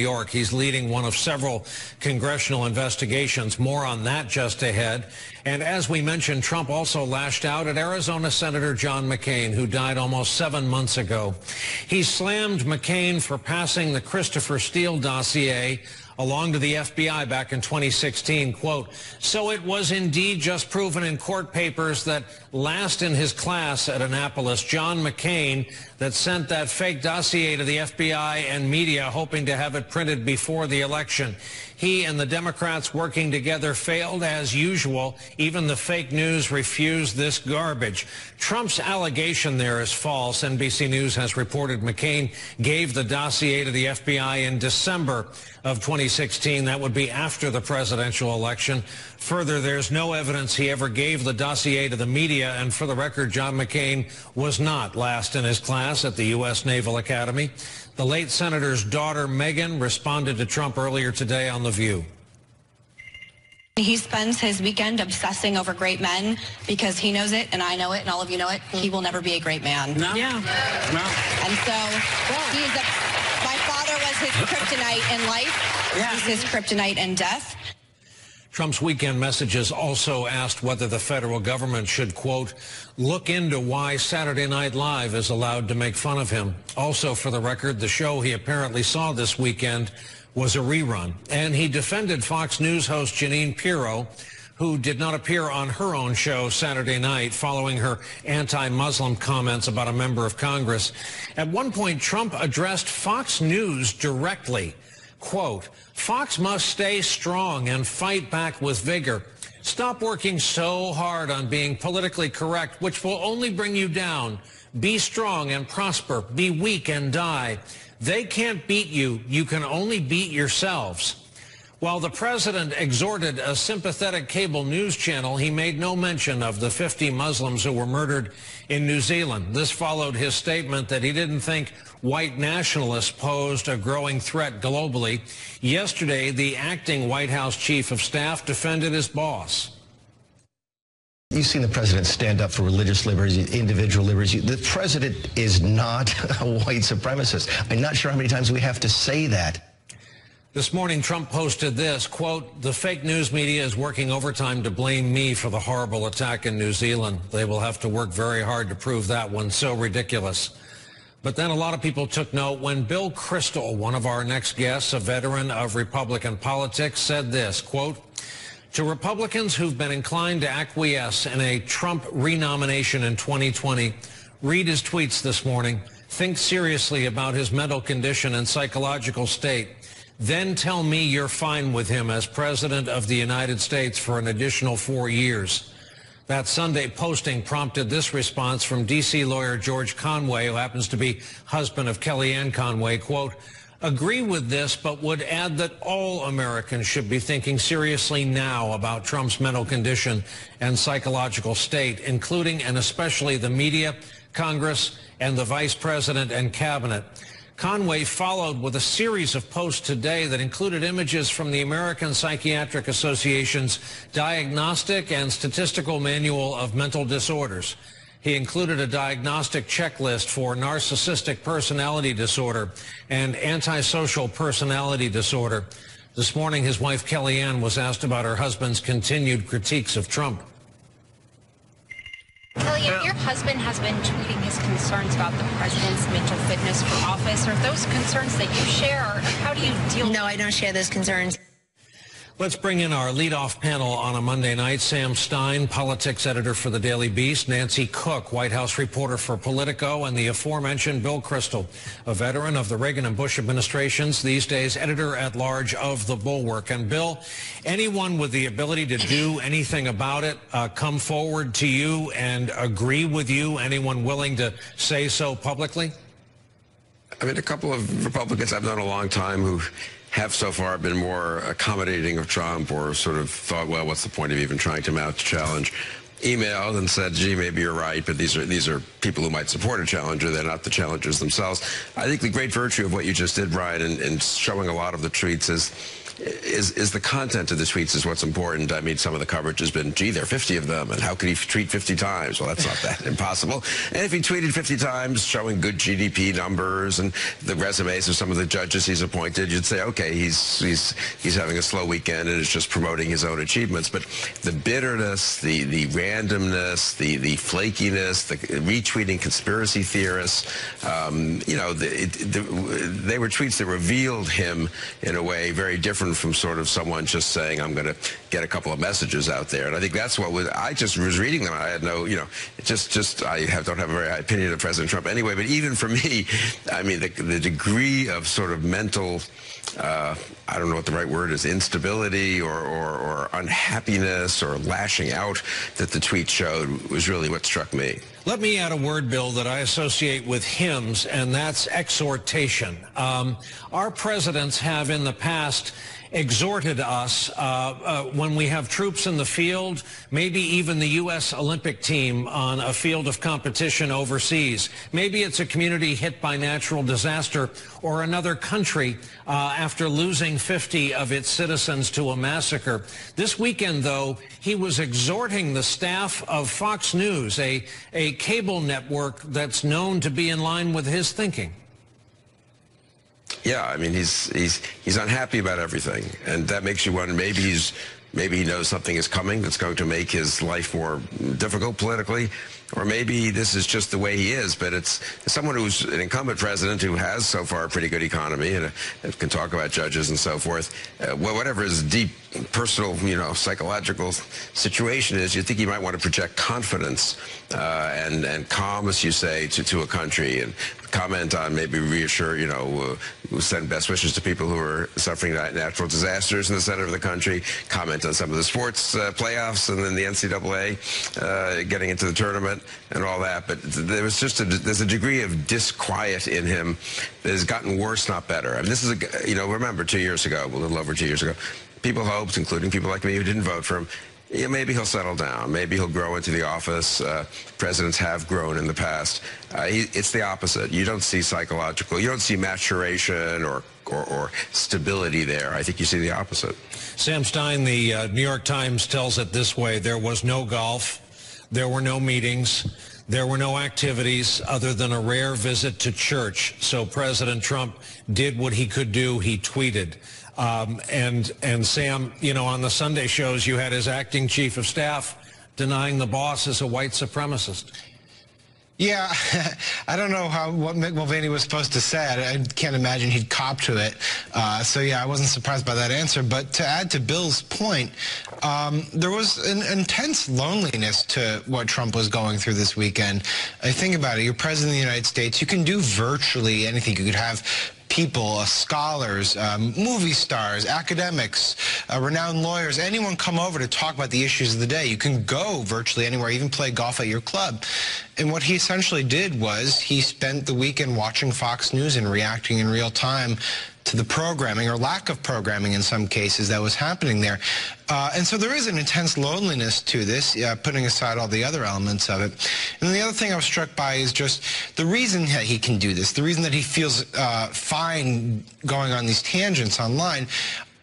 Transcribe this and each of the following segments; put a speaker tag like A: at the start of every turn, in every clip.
A: New York. He's leading one of several congressional investigations. More on that just ahead. And as we mentioned, Trump also lashed out at Arizona Senator John McCain, who died almost 7 months ago. He slammed McCain for passing the Christopher Steele dossier along to the FBI back in 2016, quote, "So it was indeed just proven in court papers that last in his class at Annapolis, John McCain, that sent that fake dossier to the FBI and media hoping to have it printed before the election. He and the Democrats working together failed as usual. Even the fake news refused this garbage." Trump's allegation there is false. NBC News has reported McCain gave the dossier to the FBI in December of 2016. That would be after the presidential election. Further, there's no evidence he ever gave the dossier to the media. And for the record, John McCain was not last in his class at the U.S. Naval Academy. The late senator's daughter, Meghan, responded to Trump earlier today on The View.
B: He spends his weekend obsessing over great men because he knows it, and I know it, and all of you know it. He will never be a great man.
C: No.
B: Yeah.
C: No.
B: And so my father was his kryptonite in life.
C: Yeah.
B: He's his kryptonite in death.
A: Trump's weekend messages also asked whether the federal government should, quote, "look into why Saturday Night Live is allowed to make fun of him." Also, for the record, the show he apparently saw this weekend was a rerun. And he defended Fox News host Jeanine Pirro, who did not appear on her own show Saturday night following her anti-Muslim comments about a member of Congress. At one point, Trump addressed Fox News directly. Quote, "Fox must stay strong and fight back with vigor. Stop working so hard on being politically correct, which will only bring you down. Be strong and prosper. Be weak and die. They can't beat you. You can only beat yourselves." While the president exhorted a sympathetic cable news channel, he made no mention of the 50 Muslims who were murdered in New Zealand. This followed his statement that he didn't think white nationalists posed a growing threat globally. Yesterday, the acting White House chief of staff defended his boss.
D: You've seen the president stand up for religious liberties, individual liberties. The president is not a white supremacist. I'm not sure how many times we have to say that.
A: This morning, Trump posted this, quote, "The fake news media is working overtime to blame me for the horrible attack in New Zealand. They will have to work very hard to prove that one. So ridiculous." But then a lot of people took note when Bill Kristol, one of our next guests, a veteran of Republican politics, said this, quote, "To Republicans who've been inclined to acquiesce in a Trump renomination in 2020, read his tweets this morning. Think seriously about his mental condition and psychological state. Then tell me you're fine with him as president of the United States for an additional 4 years." That Sunday posting prompted this response from D.C. lawyer George Conway, who happens to be husband of Kellyanne Conway, quote, "Agree with this, but would add that all Americans should be thinking seriously now about Trump's mental condition and psychological state, including and especially the media, Congress, and the vice president and cabinet." Conway followed with a series of posts today that included images from the American Psychiatric Association's Diagnostic and Statistical Manual of Mental Disorders. He included a diagnostic checklist for narcissistic personality disorder and antisocial personality disorder. This morning, his wife Kellyanne was asked about her husband's continued critiques of Trump.
E: Kellyanne, your husband has been tweeting his concerns about the president's mental fitness for office. Are those concerns that you share, or how do you deal with them?
B: No, I don't share those concerns.
A: Let's bring in our leadoff panel on a Monday night. Sam Stein, politics editor for the Daily Beast. Nancy Cook, White House reporter for Politico. And the aforementioned Bill Kristol, a veteran of the Reagan and Bush administrations, these days editor-at-large of The Bulwark. And Bill, anyone with the ability to do anything about it come forward to you and agree with you? Anyone willing to say so publicly?
F: I mean, a couple of Republicans I've known a long time who have so far been more accommodating of Trump or sort of thought, well, what's the point of even trying to mount a challenge? emailed and said, gee, maybe you're right, but these are people who might support a challenger. They're not the challengers themselves. I think the great virtue of what you just did, Brian, and showing a lot of the tweets is the content of the tweets is what's important. I mean, some of the coverage has been, gee, there are 50 of them, and how could he tweet 50 times? Well, that's not that impossible. And if he tweeted 50 times showing good GDP numbers and the resumes of some of the judges he's appointed, you'd say, okay, he's having a slow weekend and is just promoting his own achievements. But the bitterness, the randomness, the flakiness, the retweeting conspiracy theorists, you know, they were tweets that revealed him in a way very different from sort of someone just saying, I'm going to get a couple of messages out there. And I think that's what I just was reading them. I had no, you know, don't have a very high opinion of President Trump anyway. But even for me, I mean, the degree of sort of mental, I don't know what the right word is, instability or unhappiness or lashing out that the tweet showed was really what struck me.
A: Let me add a word, Bill, that I associate with hymns, and that's exhortation. Our presidents have in the past exhorted us when we have troops in the field, maybe even the U.S. Olympic team on a field of competition overseas. Maybe it's a community hit by natural disaster or another country after losing 50 of its citizens to a massacre. This weekend, though, he was exhorting the staff of Fox News, a cable network that's known to be in line with his thinking.
F: Yeah, I mean, he's unhappy about everything, and that makes you wonder, maybe he knows something is coming that's going to make his life more difficult politically, or maybe this is just the way he is. But it's someone who's an incumbent president who has so far a pretty good economy and can talk about judges and so forth. Whatever his deep personal, you know, psychological situation is, you think he might want to project confidence and calm, as you say, to a country, and comment on, maybe reassure, you know, send best wishes to people who are suffering natural disasters in the center of the country, comment on some of the sports playoffs and then the NCAA getting into the tournament and all that. But there's a degree of disquiet in him that has gotten worse, not better. I mean, this is you know, remember 2 years ago, a little over 2 years ago, people hoped, including people like me who didn't vote for him, yeah, maybe he'll settle down. Maybe he'll grow into the office. Presidents have grown in the past. It's the opposite. You don't see psychological, you don't see maturation or stability there. I think you see the opposite.
A: Sam Stein, the New York Times tells it this way: there was no golf, there were no meetings, there were no activities other than a rare visit to church. So President Trump did what he could do. He tweeted. And Sam, you know, on the Sunday shows, you had his acting chief of staff denying the boss is a white supremacist.
C: Yeah, I don't know what Mick Mulvaney was supposed to say. I can't imagine he'd cop to it. So yeah, I wasn't surprised by that answer. But to add to Bill's point, there was an intense loneliness to what Trump was going through this weekend. I think about it. You're president of the United States. You can do virtually anything. You could have people, scholars, movie stars, academics, renowned lawyers, anyone come over to talk about the issues of the day. You can go virtually anywhere, even play golf at your club. And what he essentially did was he spent the weekend watching Fox News and reacting in real time to the programming, or lack of programming in some cases, that was happening there. And so there is an intense loneliness to this, putting aside all the other elements of it. And the other thing I was struck by is just the reason that he can do this, the reason that he feels fine going on these tangents online.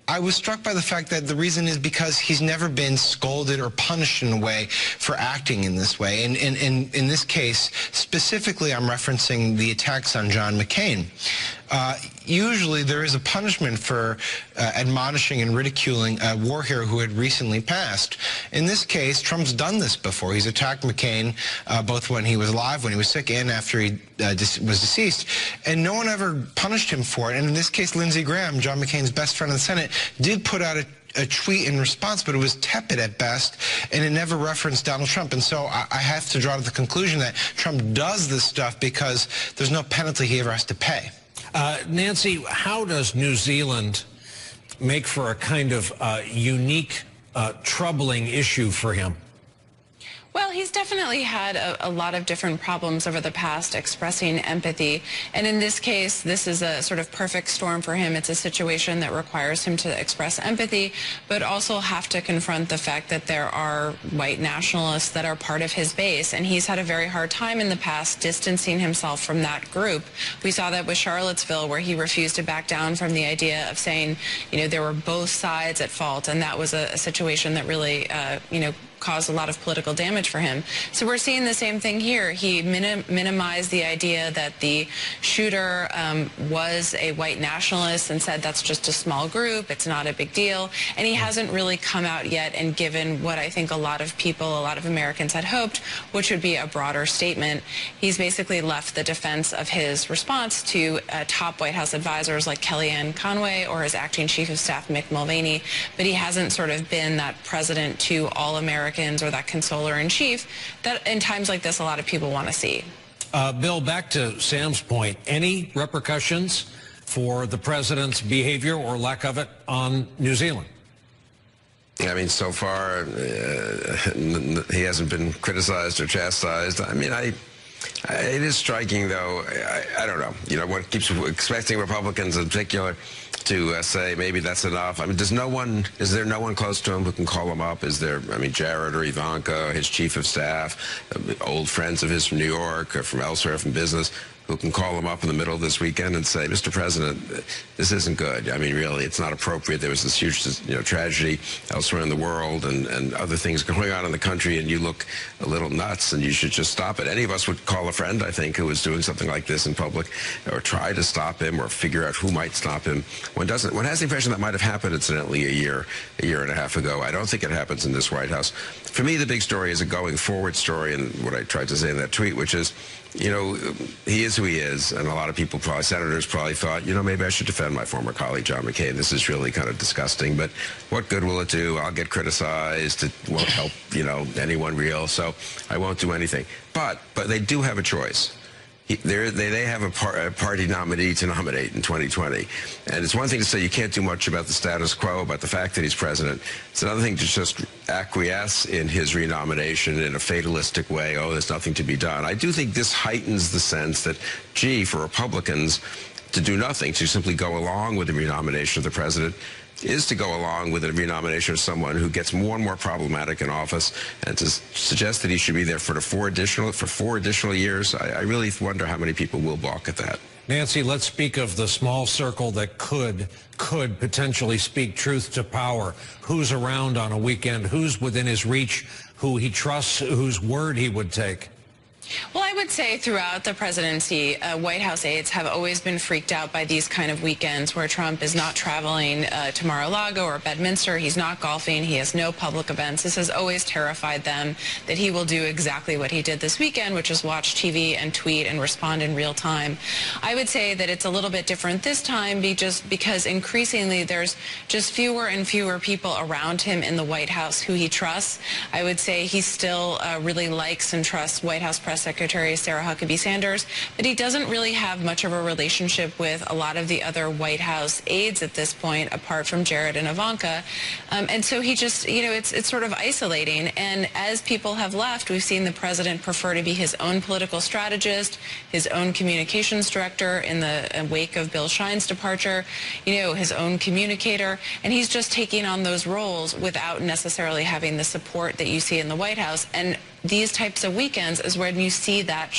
C: I was struck by the fact that the reason is because he's never been scolded or punished in a way for acting in this way. And in this case, specifically, I'm referencing the attacks on John McCain. Usually there is a punishment for admonishing and ridiculing a war hero who had recently passed. In this case, Trump's done this before. He's attacked McCain both when he was alive, when he was sick, and after he was deceased. And no one ever punished him for it. And in this case, Lindsey Graham, John McCain's best friend in the Senate, did put out a tweet in response, but it was tepid at best, and it never referenced Donald Trump. And so I have to draw to the conclusion that Trump does this stuff because there's no penalty he ever has to pay.
A: Nancy, how does New Zealand make for a kind of unique, troubling issue for him?
G: Well, he's definitely had a lot of different problems over the past expressing empathy. And in this case, this is a sort of perfect storm for him. It's a situation that requires him to express empathy, but also have to confront the fact that there are white nationalists that are part of his base. And he's had a very hard time in the past distancing himself from that group. We saw that with Charlottesville, where he refused to back down from the idea of saying, you know, there were both sides at fault. And that was a situation that really, you know, caused a lot of political damage for him. So we're seeing the same thing here. He minimized the idea that the shooter was a white nationalist and said that's just a small group, it's not a big deal. And he hasn't really come out yet and given what I think a lot of people, a lot of Americans had hoped, which would be a broader statement. He's basically left the defense of his response to top White House advisors like Kellyanne Conway or his acting chief of staff, Mick Mulvaney, but he hasn't sort of been that president to all Americans or that consoler-in-chief that in times like this a lot of people want to see.
A: Bill, back to Sam's point, any repercussions for the president's behavior or lack of it on New Zealand?
F: I mean, so far, he hasn't been criticized or chastised. I mean, it is striking, though. I don't know. You know, one keeps expecting Republicans in particular to say maybe that's enough. I mean, is there no one close to him who can call him up? Is there, I mean, Jared or Ivanka, his chief of staff, old friends of his from New York or from elsewhere, from business, who can call him up in the middle of this weekend and say, Mr. President, this isn't good. I mean, really, it's not appropriate. There was this huge, you know, tragedy elsewhere in the world and other things going on in the country, and you look a little nuts, and you should just stop it. Any of us would call a friend, I think, who was doing something like this in public, or try to stop him, or figure out who might stop him. One has the impression that might have happened, incidentally, a year and a half ago. I don't think it happens in this White House. For me, the big story is a going forward story, and what I tried to say in that tweet, which is, you know, he is who he is, and a lot of people, probably senators, probably thought, you know, maybe I should defend my former colleague John McCain. This is really kind of disgusting, but what good will it do? I'll get criticized. It won't help, you know, anyone real, so I won't do anything. But they do have a choice. They have a party nominee to nominate in 2020. And it's one thing to say you can't do much about the status quo, about the fact that he's president. It's another thing to just acquiesce in his renomination in a fatalistic way. Oh, there's nothing to be done. I do think this heightens the sense that, gee, for Republicans to do nothing, to simply go along with the renomination of the president, is to go along with a renomination of someone who gets more and more problematic in office, and to suggest that he should be there for four additional years. I really wonder how many people will balk at that.
A: Nancy, let's speak of the small circle that could potentially speak truth to power. Who's around on a weekend? Who's within his reach? Who he trusts? Whose word he would take?
G: Well, I would say throughout the presidency, White House aides have always been freaked out by these kind of weekends where Trump is not traveling to Mar-a-Lago or Bedminster. He's not golfing. He has no public events. This has always terrified them that he will do exactly what he did this weekend, which is watch TV and tweet and respond in real time. I would say that it's a little bit different this time just because increasingly there's just fewer and fewer people around him in the White House who he trusts. I would say he still really likes and trusts White House Press Secretary Sarah Huckabee Sanders, but he doesn't really have much of a relationship with a lot of the other White House aides at this point, apart from Jared and Ivanka. And so he just, you know, it's sort of isolating. And as people have left, we've seen the president prefer to be his own political strategist, his own communications director in the wake of Bill Schein's departure, you know, his own communicator. And he's just taking on those roles without necessarily having the support that you see in the White House. And these types of weekends is when you see that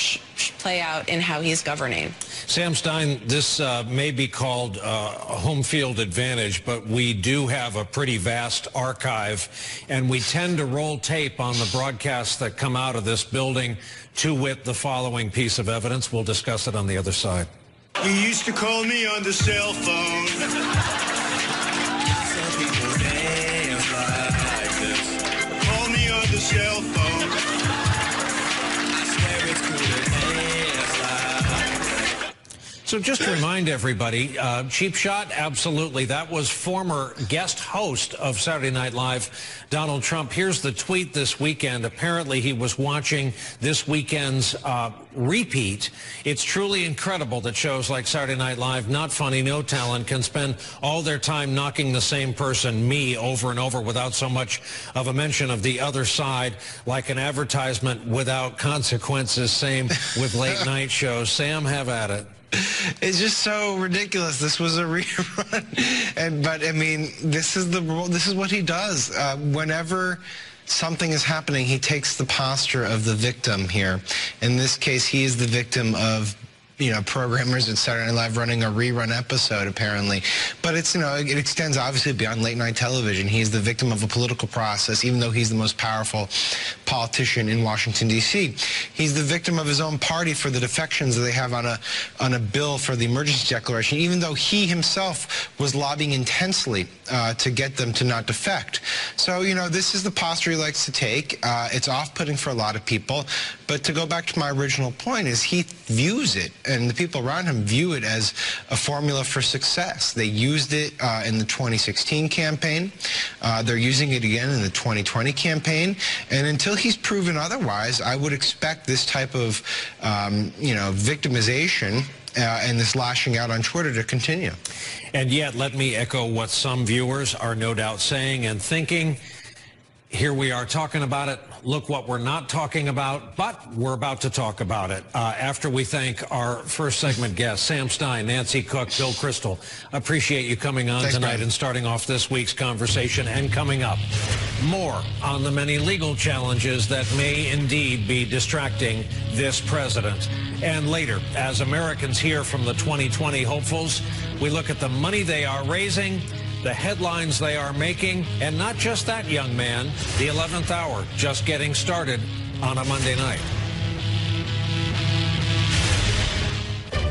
G: play out in how he's governing.
A: Sam Stein, this may be called a home field advantage, but we do have a pretty vast archive, and we tend to roll tape on the broadcasts that come out of this building, to wit the following piece of evidence. We'll discuss it on the other side.
H: You used to call me on the cell phone. Some people dance like this. Call me on the cell phone.
A: So just to remind everybody, cheap shot, absolutely. That was former guest host of Saturday Night Live, Donald Trump. Here's the tweet this weekend. Apparently he was watching this weekend's repeat. It's truly incredible that shows like Saturday Night Live, not funny, no talent, can spend all their time knocking the same person, me, over and over without so much of a mention of the other side, like an advertisement without consequences. Same with late night shows. Sam, have at it.
C: It's just so ridiculous. This was a rerun, but I mean, this is what he does. Whenever something is happening, he takes the posture of the victim here. In this case, he is the victim of, you know, programmers at Saturday Night Live running a rerun episode, apparently. But it's, you know, it extends obviously beyond late night television. He's the victim of a political process, even though he's the most powerful politician in Washington, D.C. He's the victim of his own party for the defections that they have on a bill for the emergency declaration, even though he himself was lobbying intensely to get them to not defect. So, you know, this is the posture he likes to take. It's off-putting for a lot of people. But to go back to my original point is he views it, and the people around him view it as a formula for success. They used it in the 2016 campaign. They're using it again in the 2020 campaign. And until he's proven otherwise, I would expect this type of, you know, victimization and this lashing out on Twitter to continue.
A: And yet, let me echo what some viewers are no doubt saying and thinking. Here we are talking about it. Look what we're not talking about, but we're about to talk about it. After we thank our first segment guests, Sam Stein, Nancy Cook, Bill Kristol. Appreciate you coming on tonight and starting off this week's conversation. And coming up, more on the many legal challenges that may indeed be distracting this president. And later, as Americans hear from the 2020 hopefuls, we look at the money they are raising, the headlines they are making, and not just that, young man, the 11th hour just getting started on a Monday night.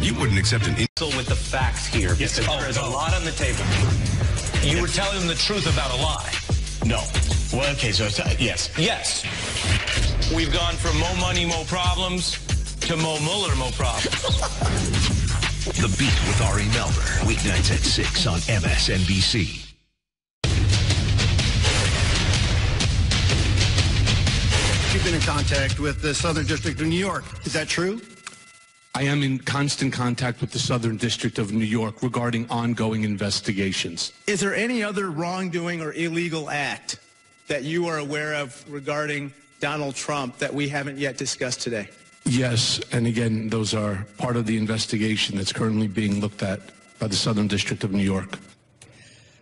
I: You wouldn't accept an
J: insult with the facts here because there is a lot on the table. You were telling them the truth about a lie. No. Well, okay, so yes. Yes. We've gone from Mo Money, Mo Problems to Mo Mueller, Mo Problems.
I: The Beat with Ari Melber, weeknights at 6 on MSNBC.
K: You've been in contact with the Southern District of New York. Is that true?
L: I am in constant contact with the Southern District of New York regarding ongoing investigations.
K: Is there any other wrongdoing or illegal act that you are aware of regarding Donald Trump that we haven't yet discussed today?
L: Yes, and again, those are part of the investigation that's currently being looked at by the Southern District of New York.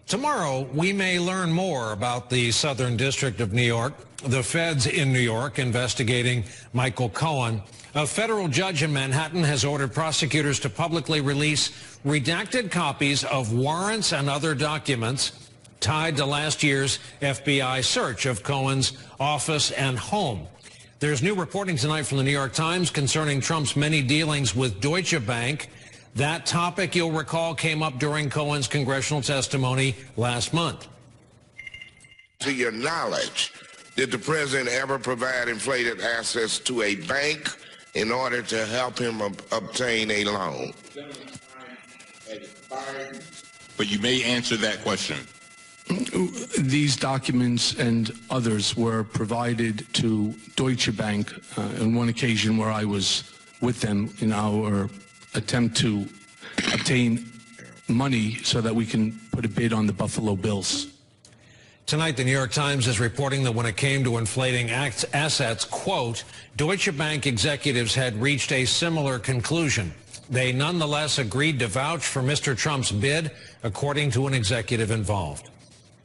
A: Tomorrow, we may learn more about the Southern District of New York, the feds in New York investigating Michael Cohen. A federal judge in Manhattan has ordered prosecutors to publicly release redacted copies of warrants and other documents tied to last year's FBI search of Cohen's office and home. There's new reporting tonight from the New York Times concerning Trump's many dealings with Deutsche Bank. That topic, you'll recall, came up during Cohen's congressional testimony last month.
M: To your knowledge, did the president ever provide inflated assets to a bank in order to help him obtain a loan?
N: But you may answer that question.
L: These documents and others were provided to Deutsche Bank on one occasion where I was with them in our attempt to obtain money so that we can put a bid on the Buffalo Bills.
A: Tonight, the New York Times is reporting that when it came to inflating assets, quote, Deutsche Bank executives had reached a similar conclusion. They nonetheless agreed to vouch for Mr. Trump's bid, according to an executive involved.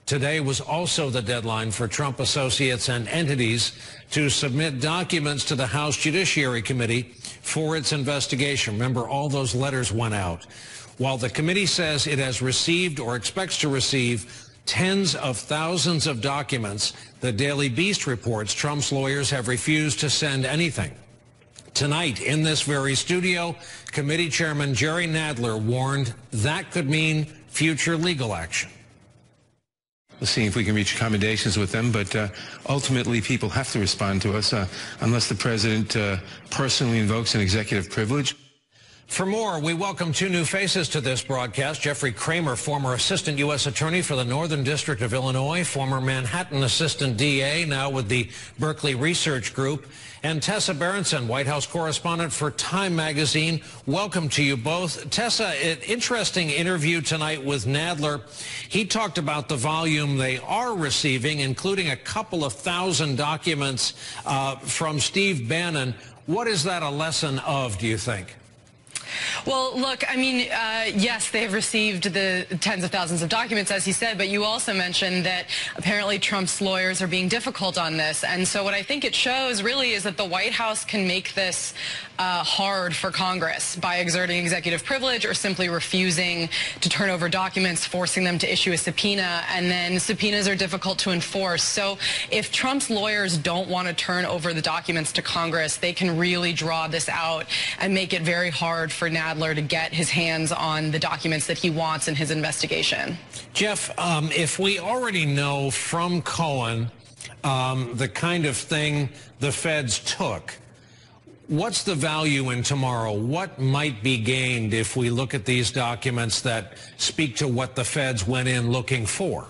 A: Today was also the deadline for Trump associates and entities to submit documents to the House Judiciary Committee for its investigation. Remember, all those letters went out. While the committee says it has received or expects to receive tens of thousands of documents, the Daily Beast reports Trump's lawyers have refused to send anything. Tonight, in this very studio, committee chairman Jerry Nadler warned that could mean future legal action.
O: We'll see if we can reach accommodations with them, but ultimately people have to respond to us unless the president personally invokes an executive privilege.
A: For more, we welcome two new faces to this broadcast. Jeffrey Kramer, former assistant U.S. attorney for the Northern District of Illinois, former Manhattan assistant DA, now with the Berkeley Research Group, and Tessa Berenson, White House correspondent for Time Magazine. Welcome to you both. Tessa, an interesting interview tonight with Nadler. He talked about the volume they are receiving, including a couple of thousand documents from Steve Bannon. What is that a lesson of, do you think?
P: Well, look, I mean, yes, they've received the tens of thousands of documents, as he said, but you also mentioned that apparently Trump's lawyers are being difficult on this. And so what I think it shows really is that the White House can make this hard for Congress by exerting executive privilege or simply refusing to turn over documents, forcing them to issue a subpoena, and then subpoenas are difficult to enforce. So if Trump's lawyers don't want to turn over the documents to Congress, they can really draw this out and make it very hard for Nadler to get his hands on the documents that he wants in his investigation.
A: Jeff, if we already know from Cohen the kind of thing the feds took, what's the value in tomorrow? What might be gained if we look at these documents that speak to what the feds went in looking for?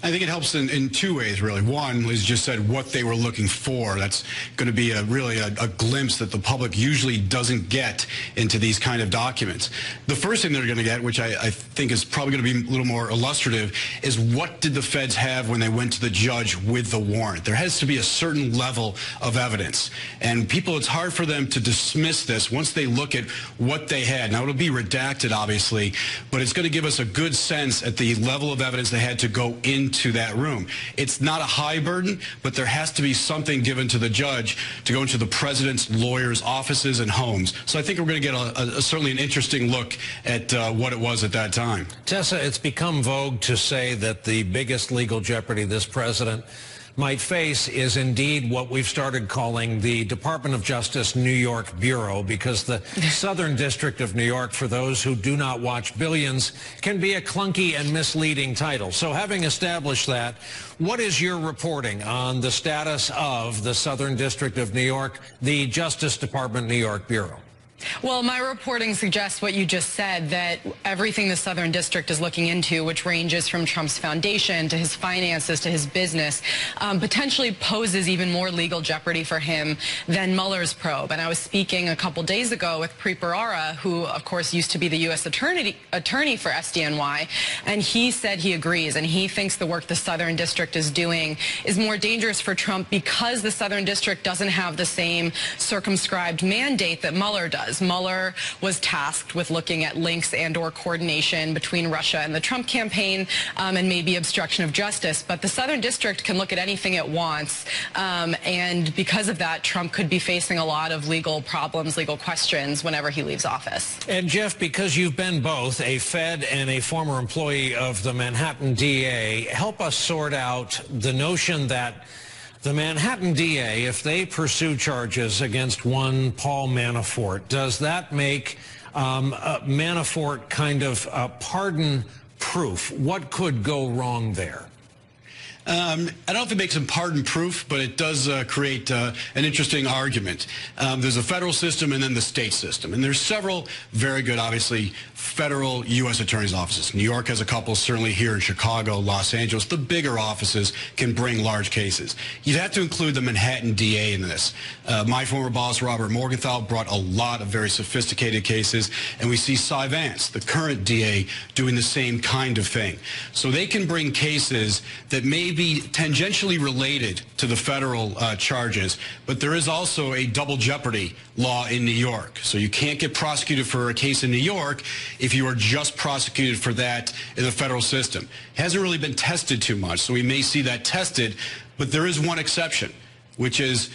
Q: I think it helps in two ways, really. One, Liz just said what they were looking for. That's going to be really a glimpse that the public usually doesn't get into these kind of documents. The first thing they're going to get, which I think is probably going to be a little more illustrative, is what did the feds have when they went to the judge with the warrant? There has to be a certain level of evidence. And people, it's hard for them to dismiss this once they look at what they had. Now, it'll be redacted, obviously, but it's going to give us a good sense at the level of evidence they had to go into that room. It's not a high burden, but there has to be something given to the judge to go into the president's lawyers' offices and homes. So I think we're going to get certainly an interesting look at what it was at that time.
A: Tessa, it's become vogue to say that the biggest legal jeopardy this president might face is indeed what we've started calling the Department of Justice New York Bureau, because the Southern District of New York, for those who do not watch Billions, can be a clunky and misleading title. So having established that, what is your reporting on the status of the Southern District of New York, the Justice Department New York Bureau?
P: Well, my reporting suggests what you just said, that everything the Southern District is looking into, which ranges from Trump's foundation to his finances to his business, potentially poses even more legal jeopardy for him than Mueller's probe. And I was speaking a couple days ago with Preet Bharara, who, of course, used to be the U.S. attorney for SDNY, and he said he agrees, and he thinks the work the Southern District is doing is more dangerous for Trump because the Southern District doesn't have the same circumscribed mandate that Mueller does. Mueller was tasked with looking at links and/or coordination between Russia and the Trump campaign and maybe obstruction of justice. But the Southern District can look at anything it wants. And because of that, Trump could be facing a lot of legal problems, legal questions whenever he leaves office.
A: And Jeff, because you've been both a Fed and a former employee of the Manhattan DA, help us sort out the notion that the Manhattan DA, if they pursue charges against one Paul Manafort, does that make Manafort kind of pardon-proof? What could go wrong there?
Q: I don't know if it makes him pardon-proof, but it does create an interesting argument. There's a federal system and then the state system. And there's several very good, obviously, federal U.S. attorney's offices. New York has a couple, certainly here in Chicago, Los Angeles. The bigger offices can bring large cases. You'd have to include the Manhattan DA in this. My former boss, Robert Morgenthau, brought a lot of very sophisticated cases. And we see Cy Vance, the current DA, doing the same kind of thing. So they can bring cases that may be tangentially related to the federal charges, but there is also a double jeopardy law in New York. So you can't get prosecuted for a case in New York if you are just prosecuted for that in the federal system. It hasn't really been tested too much, so we may see that tested, but there is one exception, which is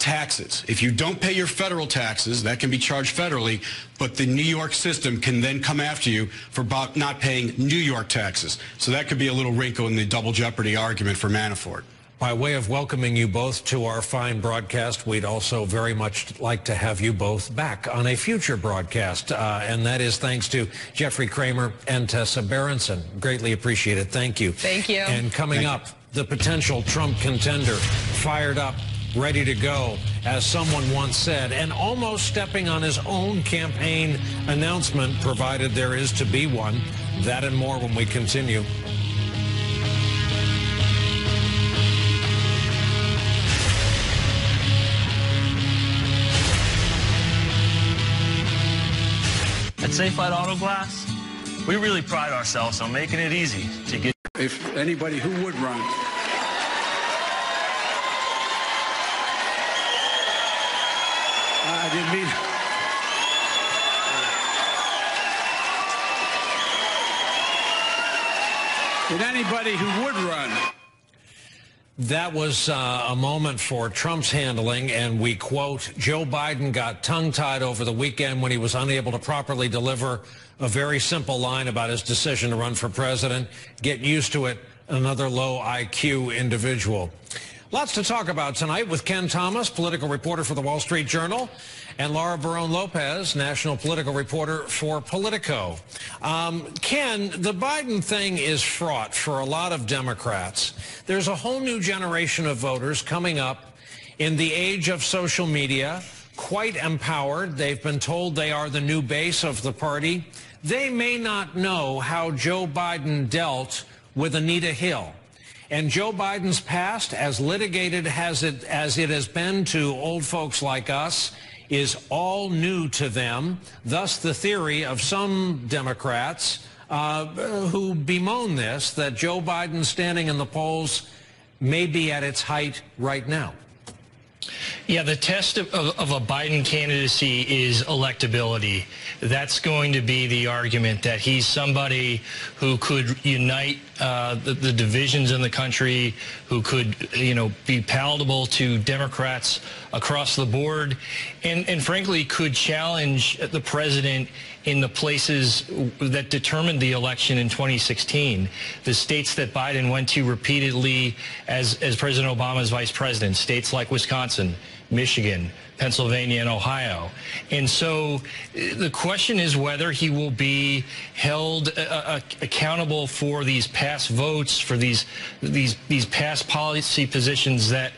Q: taxes. If you don't pay your federal taxes, that can be charged federally, but the New York system can then come after you for not paying New York taxes. So that could be a little wrinkle in the double jeopardy argument for Manafort.
A: By way of welcoming you both to our fine broadcast, we'd also very much like to have you both back on a future broadcast, and that is thanks to Jeffrey Kramer and Tessa Berenson. Greatly appreciated. Thank you.
P: Thank you.
A: And coming up, the potential Trump contender fired up ready to go, as someone once said, and almost stepping on his own campaign announcement, provided there is to be one. That and more when we continue.
R: At Safelite Auto Glass, we really pride ourselves on making it easy to get.
L: If anybody who would run. I didn't mean. And anybody who would run.
A: That was a moment for Trump's handling, and we quote, Joe Biden got tongue-tied over the weekend when he was unable to properly deliver a very simple line about his decision to run for president. Get used to it, another low IQ individual. Lots to talk about tonight with Ken Thomas, political reporter for the Wall Street Journal, and Laura Barón-López, national political reporter for Politico. Ken, the Biden thing is fraught for a lot of Democrats. There's a whole new generation of voters coming up in the age of social media, quite empowered. They've been told they are the new base of the party. They may not know how Joe Biden dealt with Anita Hill. And Joe Biden's past, as litigated as it has been to old folks like us, is all new to them. Thus, the theory of some Democrats who bemoan this, that Joe Biden standing in the polls may be at its height right now.
S: Yeah, the test of a Biden candidacy is electability. That's going to be the argument, that he's somebody who could unite the divisions in the country, who could, be palatable to Democrats across the board, and frankly could challenge the president in the places that determined the election in 2016, the states that Biden went to repeatedly as President Obama's vice president, states like Wisconsin, Michigan, Pennsylvania, and Ohio. And so the question is whether he will be held accountable for these past votes, for these past policy positions that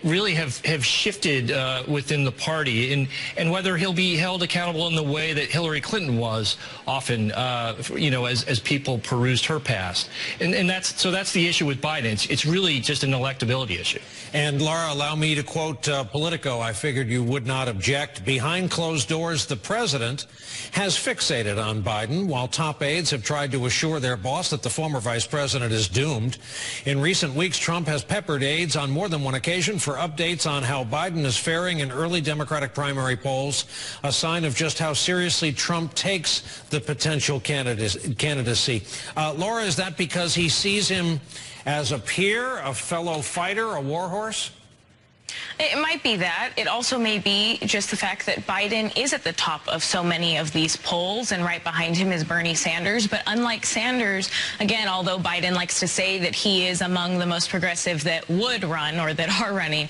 S: really have shifted within the party, and whether he'll be held accountable in the way that Hillary Clinton was often, as people perused her past. And that's the issue with Biden. It's really just an electability issue.
A: And Laura, allow me to quote Politico. I figured you would not object. Behind closed doors, the president has fixated on Biden, while top aides have tried to assure their boss that the former vice president is doomed. In recent weeks, Trump has peppered aides on more than one occasion for updates on how Biden is faring in early Democratic primary polls, a sign of just how seriously Trump takes the potential candidacy. Laura, is that because he sees him as a peer, a fellow fighter, a warhorse?
G: It might be that. It also may be just the fact that Biden is at the top of so many of these polls, and right behind him is Bernie Sanders. But unlike Sanders, again, although Biden likes to say that he is among the most progressive that would run or that are running,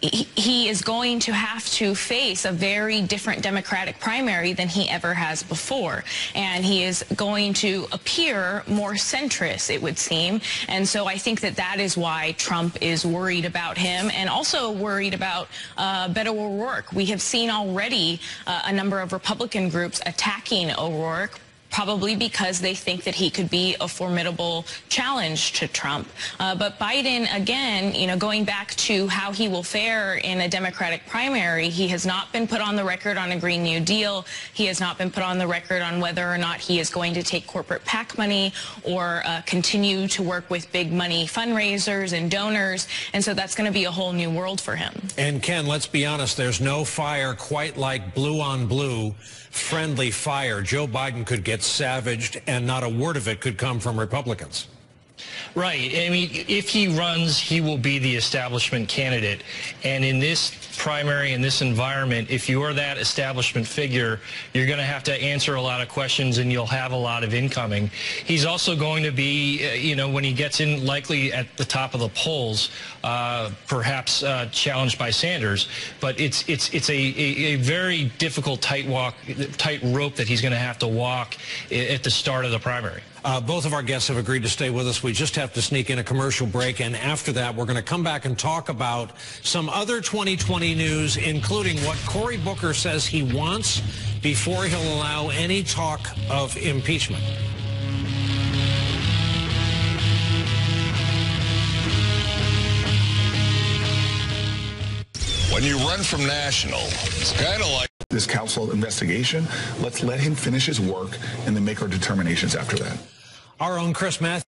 G: he is going to have to face a very different Democratic primary than he ever has before. And he is going to appear more centrist, it would seem. And so I think that is why Trump is worried about him, and also worried about Beto O'Rourke. We have seen already a number of Republican groups attacking O'Rourke, probably because they think that he could be a formidable challenge to Trump. But Biden, again, going back to how he will fare in a Democratic primary, he has not been put on the record on a Green New Deal. He has not been put on the record on whether or not he is going to take corporate PAC money or continue to work with big money fundraisers and donors. And so that's going to be a whole new world for him.
A: And Ken, let's be honest, there's no fire quite like blue on blue, friendly fire. Joe Biden could get savaged, and not a word of it could come from Republicans.
S: Right. I mean, if he runs, he will be the establishment candidate. And in this primary, in this environment, if you're that establishment figure, you're going to have to answer a lot of questions, and you'll have a lot of incoming. He's also going to be, when he gets in, likely at the top of the polls, perhaps challenged by Sanders. But it's a very difficult tight rope that he's going to have to walk at the start of the primary.
A: Both of our guests have agreed to stay with us. We just have to sneak in a commercial break, and after that, we're going to come back and talk about some other 2020 news, including what Cory Booker says he wants before he'll allow any talk of impeachment.
T: When you run from national, it's kind of like
U: this council investigation. Let's let him finish his work and then make our determinations after that.
A: Our own Chris Matthews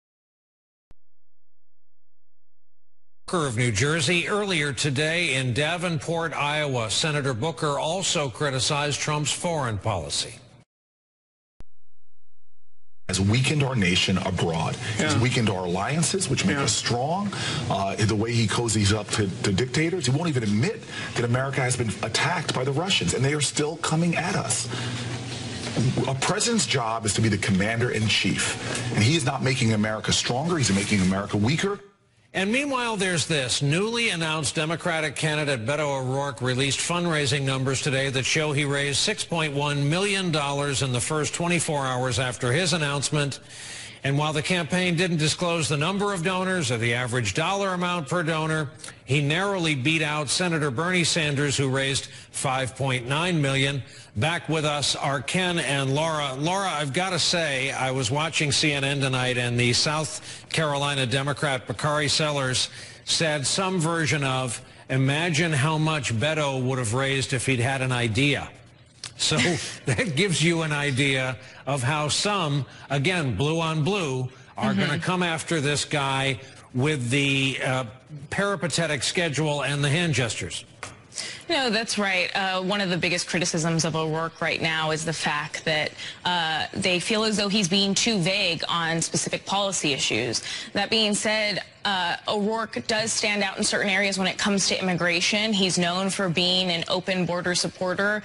A: of New Jersey. Earlier today in Davenport, Iowa, Senator Booker also criticized Trump's foreign policy.
U: Has weakened our nation abroad. Has weakened our alliances, which make us strong. The way he cozies up to dictators. He won't even admit that America has been attacked by the Russians, and they are still coming at us. A president's job is to be the commander-in-chief, and he is not making America stronger. He's making America weaker.
A: And meanwhile, there's this. Newly announced Democratic candidate Beto O'Rourke released fundraising numbers today that show he raised $6.1 million in the first 24 hours after his announcement. And while the campaign didn't disclose the number of donors or the average dollar amount per donor, he narrowly beat out Senator Bernie Sanders, who raised $5.9 million. Back with us are Ken and Laura. Laura, I've got to say, I was watching CNN tonight, and the South Carolina Democrat Bakari Sellers said some version of, imagine how much Beto would have raised if he'd had an idea. So that gives you an idea of how some, again, blue on blue, are going to come after this guy with the peripatetic schedule and the hand gestures.
G: No, that's right. One of the biggest criticisms of O'Rourke right now is the fact that they feel as though he's being too vague on specific policy issues. That being said, O'Rourke does stand out in certain areas when it comes to immigration. He's known for being an open border supporter,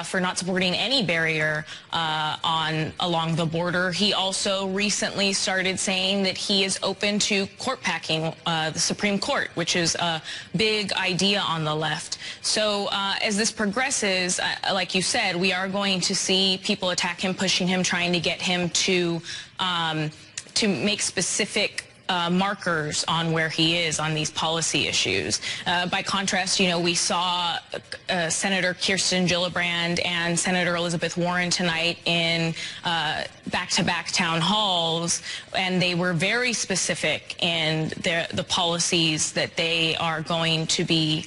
G: for not supporting any barrier along the border. He also recently started saying that he is open to court packing the Supreme Court, which is a big idea on the left. So as this progresses, like you said, we are going to see people attack him, pushing him, trying to get him to make specific markers on where he is on these policy issues. By contrast, you know, we saw Senator Kirsten Gillibrand and Senator Elizabeth Warren tonight in back-to-back town halls, and they were very specific in the policies that they are going to be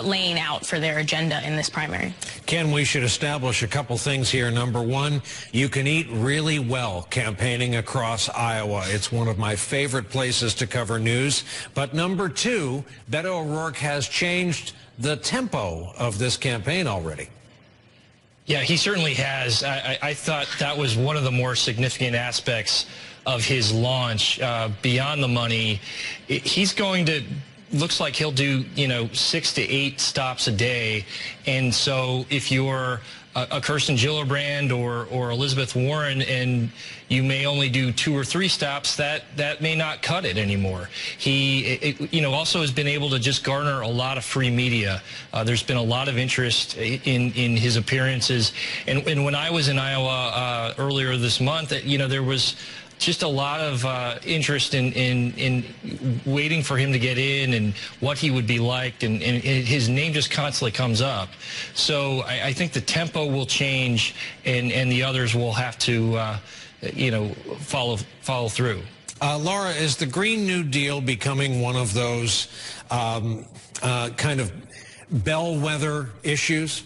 G: laying out for their agenda in this primary.
A: Ken, we should establish a couple things here. Number one, you can eat really well campaigning across Iowa. It's one of my favorite places to cover news. But number two, Beto O'Rourke has changed the tempo of this campaign already.
S: Yeah, he certainly has. I thought that was one of the more significant aspects of his launch. Beyond the money, he's going to, looks like he'll do, 6 to 8 stops a day. And so if you're a Kirsten Gillibrand or Elizabeth Warren and you may only do 2 or 3 stops, that may not cut it anymore. He also has been able to just garner a lot of free media. There's been a lot of interest in his appearances. And when I was in Iowa earlier this month, there was just a lot of interest in waiting for him to get in and what he would be like, and his name just constantly comes up. So I think the tempo will change, and the others will have to, follow through.
A: Laura, is the Green New Deal becoming one of those kind of bellwether issues?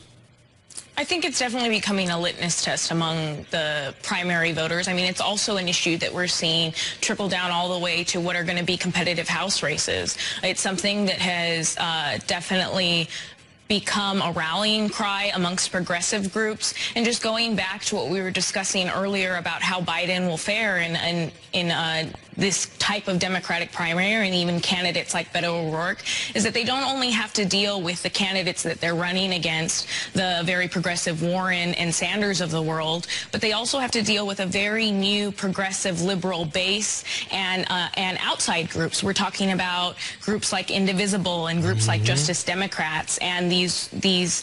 G: I think it's definitely becoming a litmus test among the primary voters. I mean, it's also an issue that we're seeing trickle down all the way to what are going to be competitive House races. It's something that has definitely become a rallying cry amongst progressive groups. And just going back to what we were discussing earlier about how Biden will fare in this type of Democratic primary, and even candidates like Beto O'Rourke, is that they don't only have to deal with the candidates that they're running against, the very progressive Warren and Sanders of the world, but they also have to deal with a very new progressive liberal base and outside groups. We're talking about groups like Indivisible and groups like Justice Democrats and the
D: these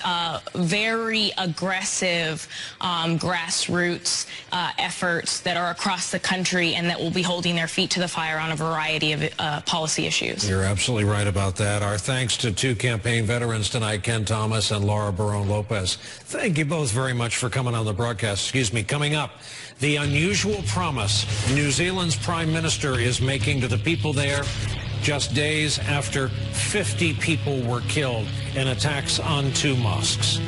D: very aggressive grassroots efforts that are across the country and that will be holding their feet to the fire on a variety of policy issues.
A: You're absolutely right about that. Our thanks to two campaign veterans tonight, Ken Thomas and Laura Barone-Lopez. Thank you both very much for coming on the broadcast. Excuse me. Coming up, the unusual promise New Zealand's Prime Minister is making to the people there just days after 50 people were killed in attacks on two mosques.